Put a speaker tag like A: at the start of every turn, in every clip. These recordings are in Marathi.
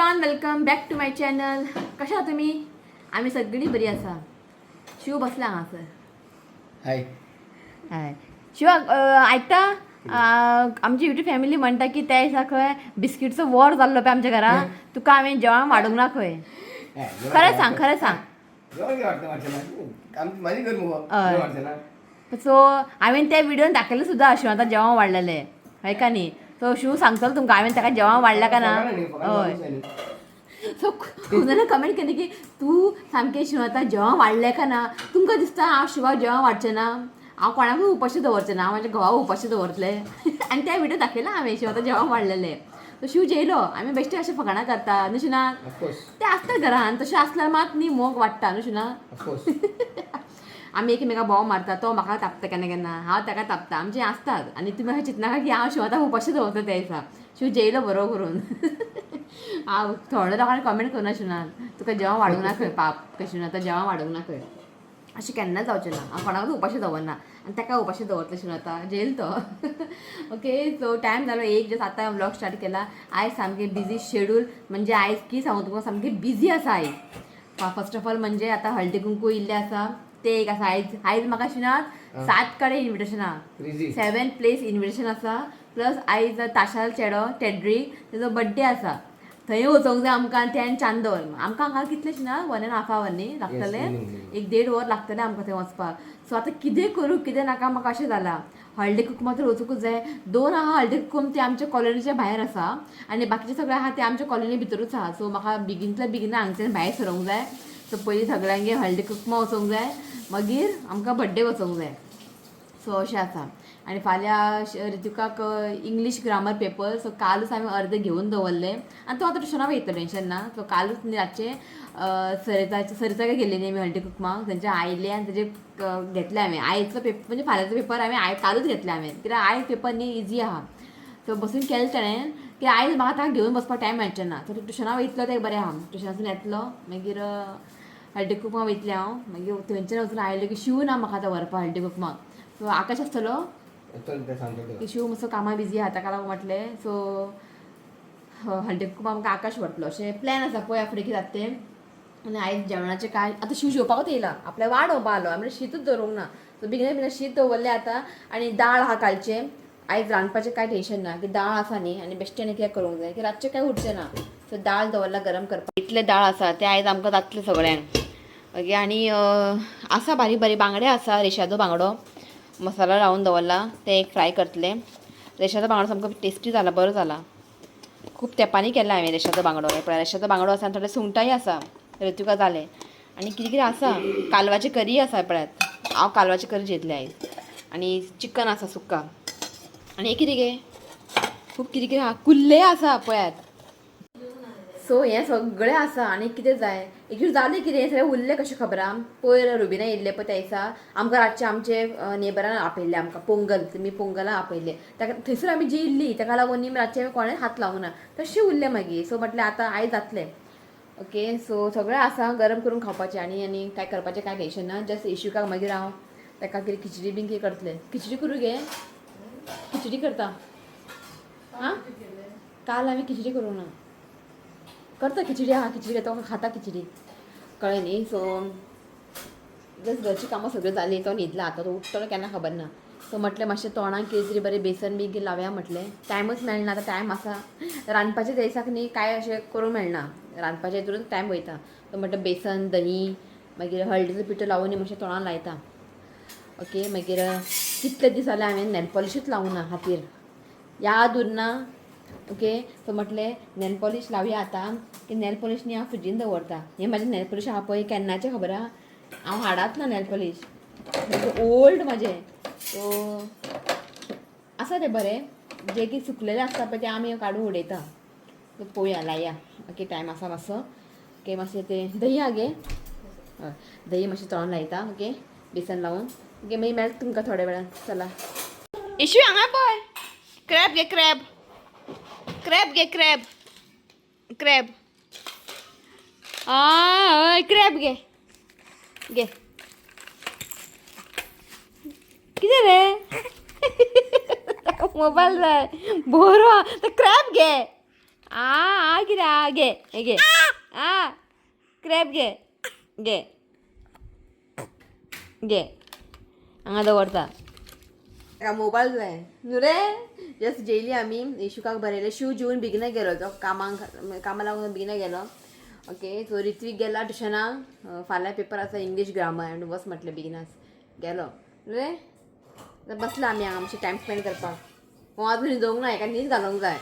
A: Everyone welcome back to my channel. कशा आहात तुम्ही? आम्ही सगळी बरी आसा. शिव बसला हांगासर.
B: हाय
A: हाय शिव आयकता आमची युट्यूब फॅमिली म्हणटा की त्या दिसा खंय बिस्किटचो वॉर जाल्लो पळय आमच्या घरान. तुका हांवें जेवण वाडूंक ना खंय. खरें सांग खरें सांग. सो हांवें त्या विडियोन दाखयलें सुद्दां अश्वांता जेवण वाडलेलें हय का न्ही. सो शिव सांगतलो तुमकां हांवें ताका जेवण वाडलां का ना. हय सो खूब जाणां कमेंट केली की तूं सामकें शिवाता जेवण वाडलें का ना. तुमकां दिसता हांव शिवाक जेवण वाडचें ना. हांव कोणाकूय उपाशी दवरचें ना. हांव म्हाज्या घोवाक उपाशी दवरतलें. आनी त्या विडियो दाखयला हांवें शिवाता जेवण वाडलेलें. तो शिव जेयलो. आमी बेश्टे अशें फकाणां करता न्हू शिना. तें आसता घरान तशें आसल्यार मात न्ही मोग वाडटा न्हू शिना. आमी एकमेकाक बोवाळ मारता. तो म्हाका तापता केन्ना केन्ना हांव ताका तापता. आमचें आसतात. आनी तुमी अशें चिंतनाका की हांव शिवाता उपाशी दवरता त्या दिसा. शिव जेयलो बरो करून. हांव थोड्या लोकांनी कमेंट करूं नाशिना तुका जेवण वाडूंक ना खंय पाप कशें आतां जेवण वाडूंक ना खंय. अशें केन्नाच जावचें ना. हांव कोणाकूच उपाशी दवरना आनी ताका उपाशी दवरतलें शिवन आतां जेयल तो. ओके सो टायम जालो 1 जस्ट आतां व्लॉग स्टार्ट केला. आयज सामकें बिझी शेड्यूल म्हणजे आयज की सांगू तुमकां सामकें बिझी आसा आयज. फर्स्ट ऑफ ऑल म्हणजे आतां हळदी कुंकू इल्लें आसा तें एक आसा. आयज म्हाका शिनात 7 कडेन इन्विटेशन आहा. 7 प्लेस इन्विटेशन आसा. प्लस आयज ताशाल चेडो टेड्री तेजो बड्डे आसा. थंय वचोंक जाय आमकां. तें चांदोर आमकां हांगा कितलें शिना 1.5 hour न्ही लागतलें. 1-1.5 वर लागतलें आमकां थंय वचपाक. सो आतां कितें करूं कितें नाका म्हाका अशें जालां. हळदी कुकूमाक तर वचूंकूच जाय. 2 आहा हळदी कुकूम ते आमच्या कॉलनीच्या भायर आसा आनी बाकीचे सगळे आहा ते आमच्या कॉलनी भितरूच आहा. सो म्हाका बेगिनतल्या बेगीन हांगच्यान भायर सरूंक जाय. सो पयलीं सगळ्यांगे हळदी कुकूमा वचोंक जाय मागीर आमकां बड्डे वचोंक जाय. सो अशें आसा. आनी फाल्यां रितुकाक इंग्लीश ग्रामर पेपर. सो कालूच हांवें अर्दे घेवन दवरले आनी तो आतां ट्युशनाक वयतलो टेंशन ना. सो कालूच न्ही रातचें सरिताके गेल्ले न्ही आमी हळदी कुकमाक तेंचे आयले आनी तेजे घेतले हांवें. आयचो पेपर म्हणजे फाल्यांचो पेपर हांवें कालूच घेतले हांवें कित्याक आयज पेपर न्ही इजी आहा. सो बसून केलें ताणें की आयज म्हाका ताका घेवन बसपाक टायम मेळचें ना. सो ट्युशनाक वयतलो तें बरें आहा. ट्युशनासून येतलो मागीर हळदी कुकमाक वयतलें हांव. मागीर थंयच्यान वचून आयलें की शिव ना म्हाका आतां व्हरपाक हळदी कुकमाक. सो आकाश आसतलो की शिव मातसो कामां बिजी आहा ताका लागून म्हटलें. सो हळदी कुकमाक आमकां आकाश व्हरतलो अशें प्लॅन आसा. पळोवया फुडें कितें जाता तें. आनी आयज जेवणाचें काय आतां शिव जेवपाकूच येयला. आपल्या वाडोवपा आलो आमी शीतूच दवरूंक ना. सो बेगिना शीत दवरलें आतां आनी दाळ आहा कालचें. आयज रांदपाचें कांय टेंशन ना की दाळ आसा न्ही आनी बेश्टें कितें करूंक जाय की रातचें कांय उरचें ना. सो दाळ दवरला गरम करपाक. इतलें दाळ आसा तें आयज आमकां जातलें सगळ्यांक. ओके आनी आसा बारीक बारीक बांगडे आसा. रेशादो बांगडो मसाला लावून दवरला तें एक फ्राय करतलें. रेशादो बांगडो सामको टेस्टी जाला बरो जाला. खूब तेंपानी केला हांवें रेशादो बांगडो. रेशादो बांगडो आसा आनी थोडे सुंगटांय आसा. ऋतुका जालें आनी कितें कितें आसा. कालवाची करी आसा पळयात. हांव कालवाची करी जेतलें आयज. आनी चिकन आसा सुक्का आनी हें कितें गे खूब कितें कितें आहा. कुल्ले आसा पळयात. सो हें सगळें आसा आनी कितें जाय. एकूच जालें कितें सगळें उरलें कशें खबर आहा. पयर रुबिना येयल्ले पळय त्या दिसा आमकां रातचें आमचे नेबरान आपयल्लें आमकां पोंगल. तुमी पोंगलाक आपयल्लें ताका थंयसर आमी जेयल्लीं ताका लागून न्ही रातचें कोणें हात लावंक ना. तशें उरलें मागीर. सो म्हटलें आतां आयज जातलें. ओके सो सगळें आसा गरम करून खावपाचें आनी कांय करपाचें कांय टेंशन ना. जस्ट इशूकाक मागीर हांव ताका कितें खिचडी बीन कितें करतलें. खिचडी करूं गे खिचडी करता आं काल हांवें खिचडी करूंक ना. करता खिचडी आहा. खिचडी घेता खाता खिचडी कळ्ळें न्ही. सो जस्ट घरचीं कामां सगळीं जालीं. तो न्हिदला आतां तो उठटलो केन्ना खबर ना. सो म्हटलें मातशें तोंडाक कितें तरी बरें बेसन बी कितें लावया म्हटलें. टायमूच मेळना. आतां टायम आसा रांदपाच्या दिसाक न्ही कांय अशें करूंक मेळना. रांदपाच्या हितूनच टायम वयता. सो म्हटलें बेसन दही मागीर हळदीचो पिठो लावून न्ही मातशें तोंडाक लायता. ओके मागीर कितले दीस जाले हांवें नेल पॉलिशूच लावूंक ना हातीर याद उरना. ओके सो म्हटलें नेल पॉलीश लावया आतां की नेल पॉलीश न्ही हांव फ्रिजीन दवरता. हें म्हाजें नेल पॉलीश आहा पळय केन्नाचें खबर आहा. हांव हाडात ना नेल पॉलीश ओल्ड म्हाजें. सो आसा तें बरें जें की सुकलेलें आसता पळय तें आमी काडून उडयता. सो पळोवया लाया. ओके टायम आसा मातसो. ओके मातशें तें दही हा गे हय दही मातशें तोंडाक लायता. ओके बेसन लावून. ओके मागीर मेळटा तुमकां थोड्या वेळान. चला इशू हांगा पळय क्रॅब गे क्रॅब क्रॅब गे क्रॅब क्रॅब हय क्रॅब गे गे कितें रे मोबायल जाय बरो क्रॅब गे कितें घे हे घे क्रॅब घे घे घे हांगा दवरता मोबायल जाय न्हू रे जस्ट जेयली आमी इशुकाक बरयले शिव जेवन बेगिना गेलो तो कामा लागून बेगिना गेलो ओके सो रित्वीक गेला ट्युशनाक फाल्यां पेपर आसा इंग्लीश ग्रामर आनी वच म्हटलें बेगिनाच गेलो रे बसला आमी हांगा मातशें टायम स्पेंड करपाक हांव आजून न्हिदोंक ना हेका न्हीद घालूंक जाय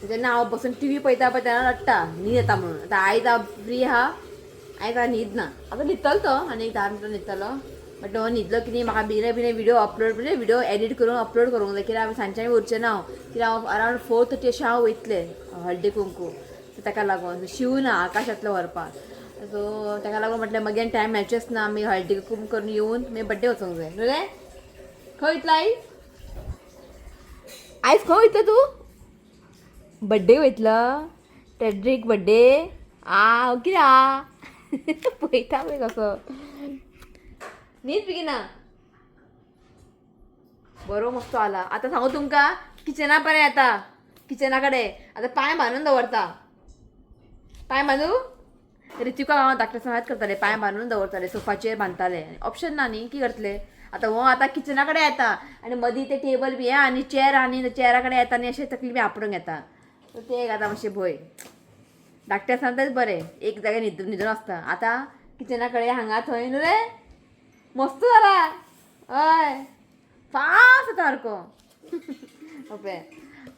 A: जेन्ना हांव बसून टीव्ही पळयता पळय तेन्ना रडटा न्हीद येता म्हणून आतां आयज हांव फ्री आहा आयज हांव न्हीद ना आतां न्हिदतलो तो आनी एक 10 मिनटां न्हिदतलो बट हो न्हिदलो कितें म्हाका बेगिना विडियो अपलोड म्हणजे विडियो एडीट करून अपलोड करूंक जाय कित्याक हांवें सांजचें उरचें ना कित्याक हांव अरावंड 4:30 अशें हांव वयतलें हळदी कुंकू सो ताका लागून शिव ना आकाश येतलो व्हरपाक सो ताका लागून म्हटलें मागीर टायम मॅचेस ना आमी हळदी कुंकू करून येवन मागीर बड्डे वचूंक जाय न्हू रे खंय वयतलो आयज खंय वयतलो तूं बड्डे वयतलो टेड्रीक बड्डे कित्याक पळयता पळय कसो न्हीद बेगिना बरो मस्तो आला आतां सांगू तुमकां किचना पर्यंत येता किचना कडेन आतां पांय बांदून दवरता पांय बांदू रितिका हांव धाकटे सवायत करताले पांय बांदून दवरताले सोफाचेर बांदताले ऑप्शन ना न्ही कितें करतले आतां हो आतां किचना कडेन येता आनी मदीं ते टेबल बी आनी चेर आनी चेरा कडेन येता आनी अशें तकली बी आपडूंक येता सो ते एक आतां मातशें भंय धाकटे आसतना तेच बरें एक जाग्यार न्हिदून आसता आतां किचना कडेन हांगा थंय न्हू रे मस्त जाला हय फास्ट जाता सारको ओके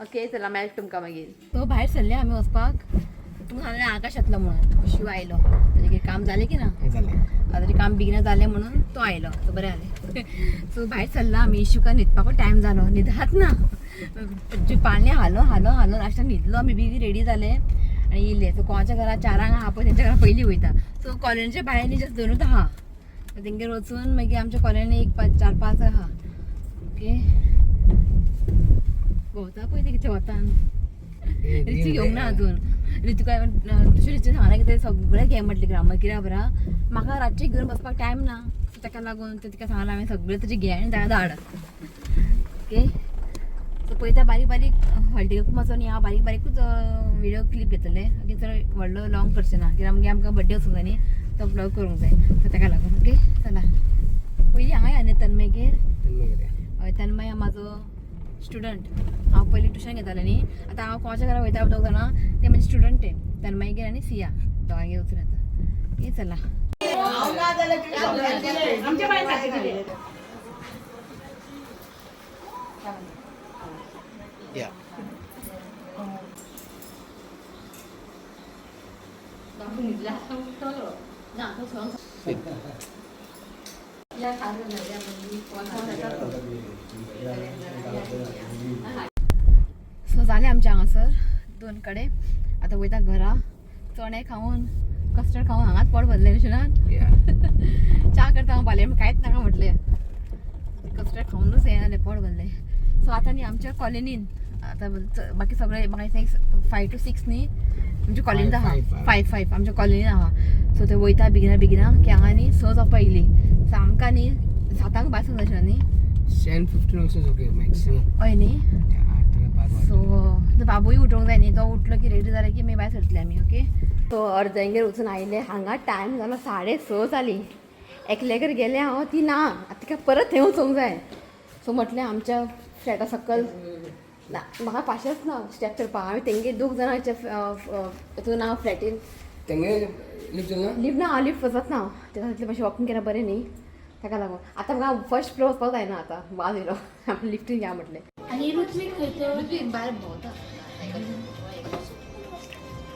A: ओके चला मेळटा तुमकां मागीर सो भायर सरले आमी वचपाक तुमकां सांगलें आकाश येतलो म्हणून शिव आयलो ताजें कितें काम जालें की ना ताजें काम बेगिना जालें म्हणून तो आयलो सो बरें जालें सो भायर सरला आमी इशुका न्हिदपाकूच टायम जालो न्हिदत ना पाळणें हालो लास्टाक न्हिदलो आमी बेगी रेडी जाले आनी येयले सो कोणाच्या घरा 4 आहा पळय तेंच्या घरा पयलीं वयता सो कॉलेजीच्या भायर न्ही जस्ट दोनूच आहा तेंगेर वचून मागीर आमच्या कॉलेनी एक 4-5 आहा ओके भोंवता पळय ते कितें वतान रिची घेवंक ना अजून रितुका तुज्या रिची सांगलें कितें सगळें घे म्हटलें ग्रामर कित्याक बरा म्हाका रातचें घेवन बसपाक टायम ना ताका लागून तिका सांगलें हांवें सगळें तुजें घे आनी ताका धाड ओके सो पळयता बारीक हळदी कुंकमाचो न्ही हांव बारीकूच विडियो क्लीप घेतले ओके चड व्हडलो लॉंग करचें ना कित्याक मागीर आमकां बड्डे वचूंक जाय न्ही तो ब्लॉग करूंक जाय सो ताका लागून ओके चला पयलीं हांगा या न्ही तन्मयगेर हय तन्मय म्हाजो स्टुडंट हांव पयलीं ट्युशन घेतालें न्ही आतां हांव कोणाच्या घरा वयता दोग जाणां ते म्हजे स्टुडंट ते तन्मयगेर आनी सिया दोगांगेर वचून येता ओके चला सो जालें आमचें हांगासर 2 कडेन आतां वयता घरा चणे खावन कस्टर्ड खावन हांगाच पोट भरलें न्ही च्या करता हांव फाल्यां कांयच नाका म्हटलें कस्टर्ड खावनूच हें जालें पोट भरलें सो आतां न्ही आमच्या कॉलनीन आतां बाकी सगळे म्हाका 5 to 6 न्ही आमच्या कॉलनींत आहा 5 आमच्या कॉलनीन आहा सो ते वयता बेगिना की हांगा न्ही 6 जावपा येयली सो आमकां न्ही 7 भायर सुद्दां अशें न्ही 10-15 ऑल्सो ओके मॅक्सिमम हय न्ही सो बाबूय उठोवंक जाय न्ही तो उठलो की रेडी जालें की मागीर भायर सरतले आमी ओके सो अर्देंगेर वचून आयले हांगा टायम जालो 6:30 जाली एकल्यागेर गेलें हांव ती ना आतां तिका परत थंय वचोंक जाय सो म्हटलें आमच्या फ्लॅटा सकयल ना म्हाका पाशेंच ना स्टेप चडपाक हांवें तेंगे 2 जाणांच्या हितून हांव फ्लॅटीन लिफ्ट ना हांव लिफ्ट वचत ना तेका तितलें मातशें वॉकिंग केल्यार बरें न्ही ताका लागून आतां म्हाका फर्स्ट फ्लोर वचपाक जायना आतां वाज येयलो आमी लिफ्टीन या म्हटलें आनी ऋत्वीक ऋत्वीक भायर भोंवता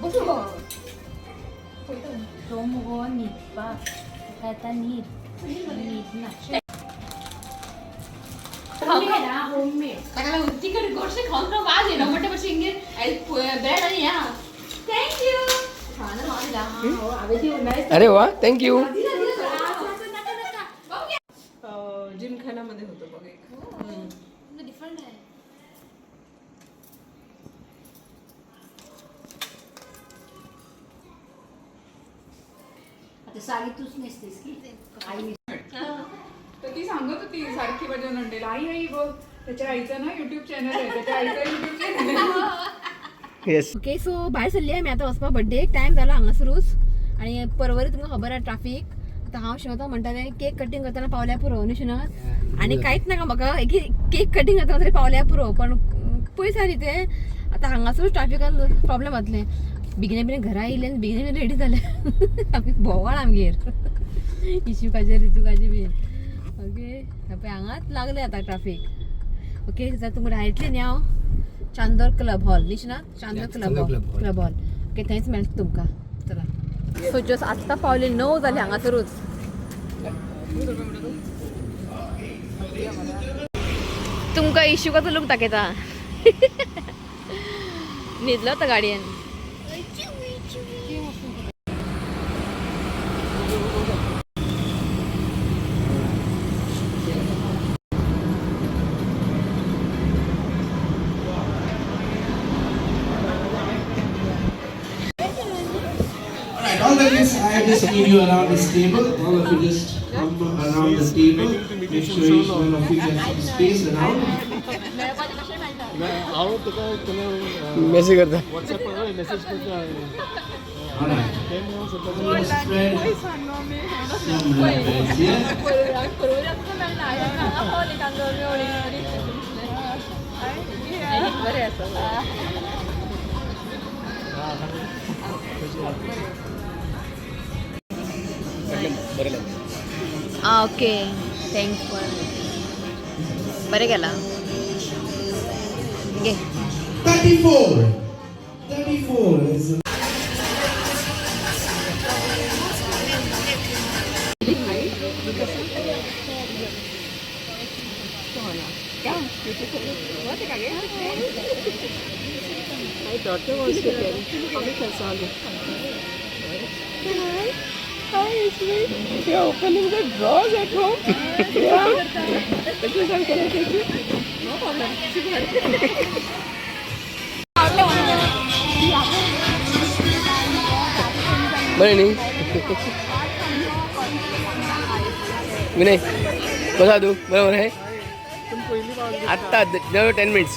A: बसू गो तो मुगो न्हिदपाक ताका आतां न्हीद ना ताका लागून तिकट गोडशें खावन तो वाज येयलो म्हणटा मातशें हिंगेर ब्रेड आनी या थँक्यू
B: अरे वा थँक्यू जिमखानामध्ये होतो बघ एक
A: डिफरंट आहे आता साडी तूच नेसतेस की आई
C: तर ती सांगत होती सारखी माझ्या नंदेला आई बघ त्याच्या आईचं ना युट्यूब चॅनल आहे त्याच्या आईचं युट्यूब चॅनल आहे
B: येस
A: ओके सो भायर सरली आमी आतां वचपा बड्डेक टायम जालो हांगासरूच आनी परवरी तुमकां खबर आहा ट्राफीक आतां हांव शिवता म्हणटालें केक कटींग करतना पावल्या पुरो न्हू शिवनाथ आनी कांयच नाका म्हाका केक कटींग करतना तरी पावल्या पुरो पण पयस आनी ते आतां हांगासरूच ट्राफिकान प्रॉब्लेम जातलें बेगिना घरा येयले आनी बेगिना रेडी जाले आमी भोंवळ आमगेर इशुकाचेर रितुकाचेर बीन ओके पळय हांगाच लागले आतां ट्राफीक ओके जाल्यार तुमकां डायरेक्टली न्ही हांव Chandor club hall Nishanath Chandor club hall okay थंयच मेळटा तुमकां चला सो जस्ट आत्तां पावले 9 जाले हांगासरूच तुमकां इशुकाचो लूक दाखयता न्हिदलो तो गाडयेन
D: Alright, all that is, I just need you around this table. All of you just come around the table. Make sure each one of you gets some space around.
B: Message करता
D: Alright. Let's spread some rabbits here.
A: Okay thanks for बरें गेला घे
D: 34. 34 is
B: My daughter wants to tell how many Kasali. Hi, Ishmi. You're opening the drawers at home. Yeah. This is how can I take it? No problem. बरं नाही विनय कसा तू बरोबर आहे आत्ता 10 मिनिट्स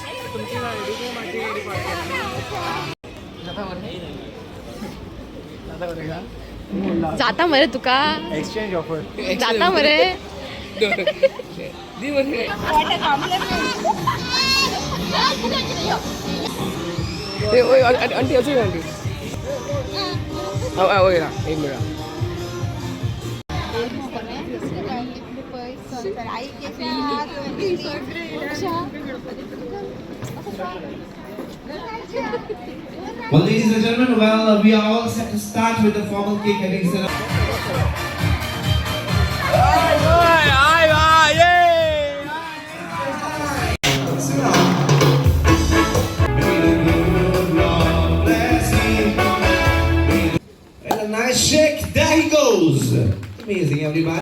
A: जाता मरे तुका
B: एक्सचेंज ऑफर
A: जाता मरे
B: दी बरे ए ओए आंटी अच्छी आंटी ओए ना एक minute
D: well, ladies and gentlemen, we are all set to start with the formal cake cutting ceremony. And a nice shake. There he goes. Amazing, everybody.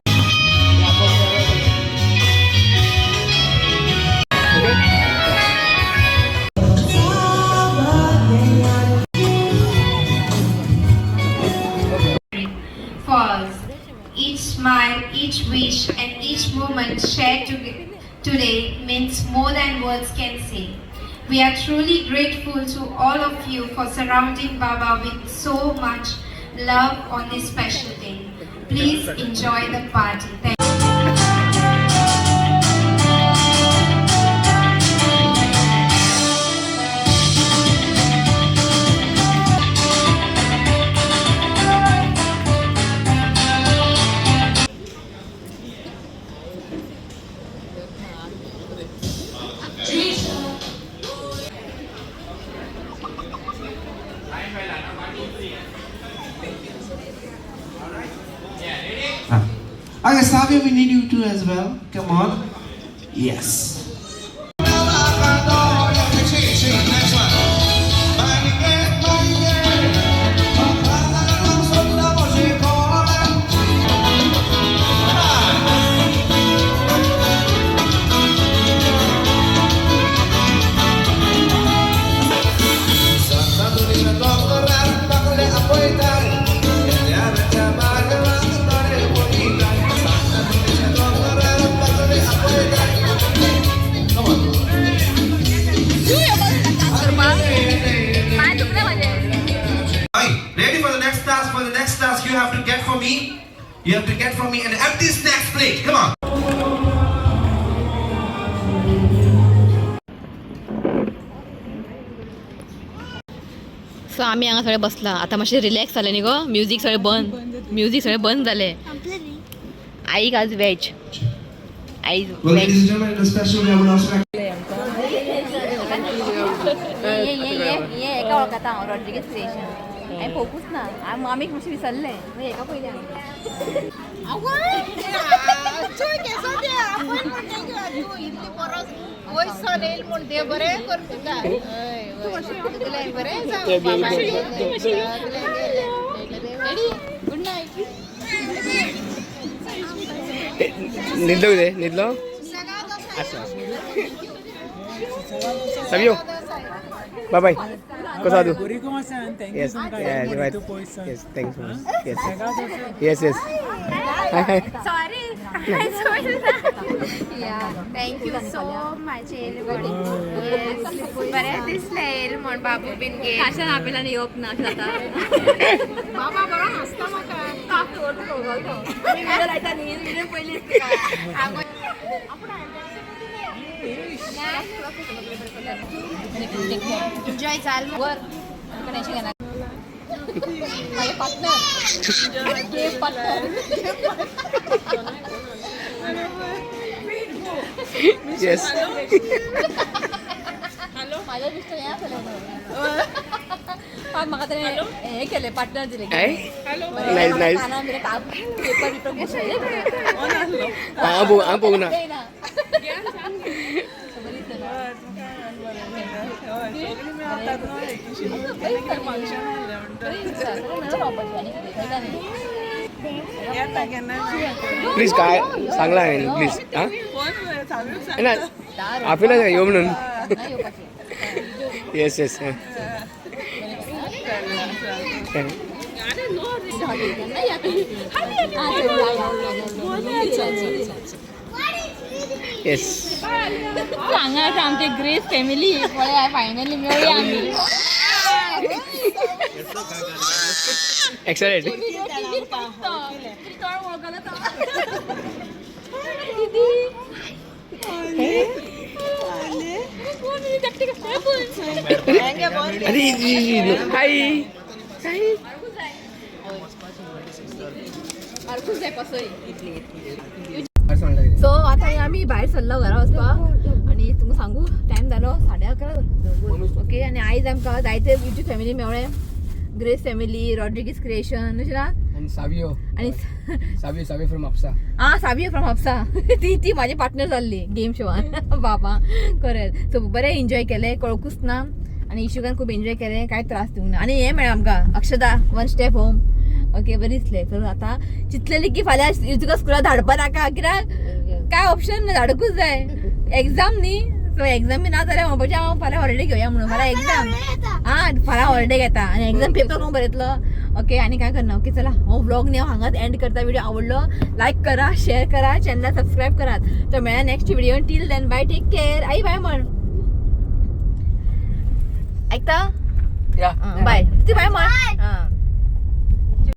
E: Falls. Each smile, each wish, and each moment shared today means more than words can say. We are truly grateful to all of you for surrounding Baba with so much love on this special day. Please enjoy the party. Thank
D: Okay, Savia, we need you too as well. Come on. Yes. get from me an empty snacks plate. Come on.
A: So आम्ही हांगा सगळे बसला आता मातशें रिलॅक्स जालें न्ही गो म्युजीक सगळें बंद जालें आईक आज वेज आईज
D: Well,
A: वेज
D: ladies and gentlemen, in a special way, I would also like
A: ये एका वळखता हांव रॉड्रिगेज क्रिएशन हांवें पळोवंकूच ना आमी मातशें विसरलें मागीर हेका पयलें
B: गुड नाईट
F: निदलो कितें निदलो आसा साबियो बाय बाय कसो तूं yes yes thanks so much yes yes hi high
E: Sorry, thank you so much, everybody. बरें दिसलें येयलें म्हण बाबू बीन गे
A: काशान आपयला आनी येवप ना अशें जाता
E: बाबा बरो हांसता म्हाका
A: विडियो लायता न्ही विडियो पयली
E: एन्जॉय चाल
A: वर पण अशी घेणार माझे पार्टनर
F: येस
A: माझ्या मिस्टर या म्हाका तरी हे केले पार्टनर दिले
F: नाईस नाईस
A: पेपर बिपर घेतले
F: हांव पळोवंक ना प्लीज काय सांगला हांवें प्लीज हां ना आपयला येव म्हणून येस येस येस
A: सांगायचं आमचे ग्रेस फॅमिली फायनली मिळूया आम्ही
F: एक्सायटेड अरे हाय
A: सो आता आम्ही बाहेर सरलो घरा वचपाक आणि तुमकां सांगू टायम जालो 11:30 ओके आणि आयज आमकां जायते युट्यूब फॅमिली मेवळे ग्रेस फॅमिली रॉड्रिगीज क्रिएशन अशें ना
F: आणि सावियो
A: आणि
F: सावियो फ्रॉम म्हापसा
A: सावियो फ्रॉम हापसा ती माझी पार्टनर जाल्ली गेम शोवान बाबा खरेंच सो बरें एन्जॉय केलें कळकूच ना आणि इशुकान खूब एन्जॉय केलें कांय त्रास दिवंक ना आणि हे मेळ्ळें आमकां अक्षदा वन स्टेप होम ओके बरें दिसलें तर आतां चिंतलेली की फाल्यां तुका स्कुलाक धाडपा नाका कित्याक काय ऑप्शन ना धाडकूच जाय एग्जाम न्ही सो एग्जाम बी ना जाल्यार म्हणपाचें हांव फाल्यां हॉलिडे घेवया म्हणून फाल्यां एग्जाम फाल्यां हॉलिडे घेता आनी एग्जाम पेपर कोण बरयतलो ओके आणि काय करना ओके चला हो व्लॉग न्ही हांगाच एंड करता व्हिडिओ आवडलो लाईक करा शेअर करा चॅनलला सबस्क्राईब करा तर मेळ्या next video till then bye take care आई बाय म्हण ऐकता
F: या
A: बाय ती बाय म्हण